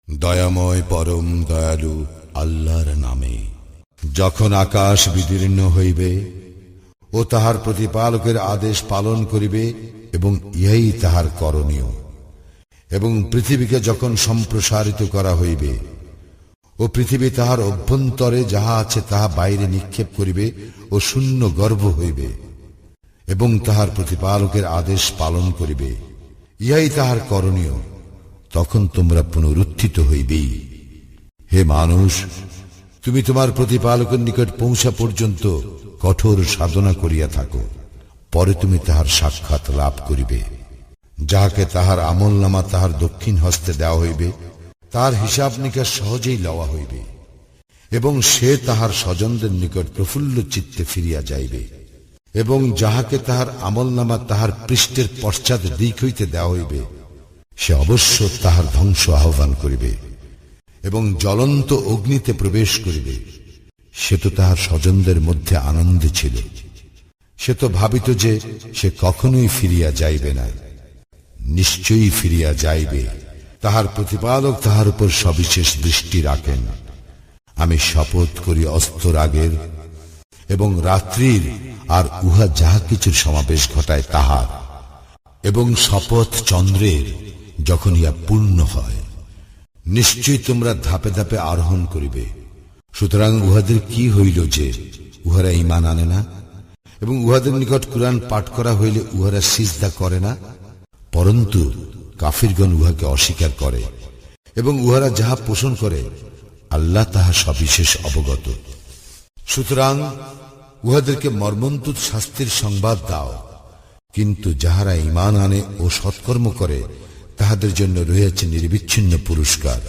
দয়াময় পরম দয়ালু আল্লাহর নামে। যখন আকাশ বিদীর্ণ হইবে ও তাহার প্রতিপালকের আদেশ পালন করিবে এবং ইহাই তাহার করণীয়, এবং পৃথিবীকে যখন সম্প্রসারিত করা হইবে ও পৃথিবী তাহার অভ্যন্তরে যাহা আছে তাহা বাইরে নিক্ষেপ করিবে ও শূন্য গর্ভ হইবে এবং তাহার প্রতিপালকের আদেশ পালন করিবে, ইহাই তাহার করণীয়, তখন তোমরা পুনরুত্থিত হইবেই। হে মানুষ, তুমি তোমার প্রতিপালকের নিকট পৌঁছা পর্যন্ত কঠোর সাধনা করিয়া থাকো, পরে তুমি তাহার সাক্ষাৎ লাভ করিবে। যাহাকে তাহার আমলনামা তাহার দক্ষিণ হস্তে দেওয়া হইবে তার হিসাব নিকাশ সহজেই লওয়া হইবে, এবং সে তাহার স্বজনদের নিকট প্রফুল্ল চিত্তে ফিরিয়া যাইবে। এবং যাহাকে তাহার আমলনামা তাহার পৃষ্ঠের পশ্চাৎ দিক হইতে দেওয়া হইবে সে অবশ্য তাহার ধ্বংস আহ্বান করিবে এবং জ্বলন্ত অগ্নিতে প্রবেশ করিবে। সে তো তাহার স্বজনদের মধ্যে আনন্দে ছিল, সে তো ভাবিত যে সে কখনোই ফিরিয়া যাইবে না। নিশ্চয়ই ফিরিয়া যাইবে, তাহার প্রতিপালক তাহার উপর সবিশেষ দৃষ্টি রাখেন। আমি শপথ করি অস্তর আগের এবং রাত্রির আর উহা যাহা কিছুর সমাবেশ ঘটায় তাহার, এবং শপথ চন্দ্রের যখন ইহা পূর্ণ হয়। নিশ্চয়ই তোমরা ধাপে ধাপে আরোহণ করিবে। সুতরাং উহাদের কি হইল যে উহারা ঈমান আনে না, এবং উহাদের নিকট কুরআন পাঠ করা হইলে উহারা সিজদা করে না, পরন্তু কাফিরগণ উহাকে অস্বীকার করে, এবং উহারা যাহা পোষণ করে আল্লাহ তাহা সবিশেষ অবগত। সুতরাং উহাদেরকে মর্মন্তুদ শাস্তির সংবাদ দাও, কিন্তু যাহারা ঈমান আনে ও সৎকর্ম করে তাহাদের জন্য রয়েছে নির্বিচ্ছিন্ন পুরস্কার।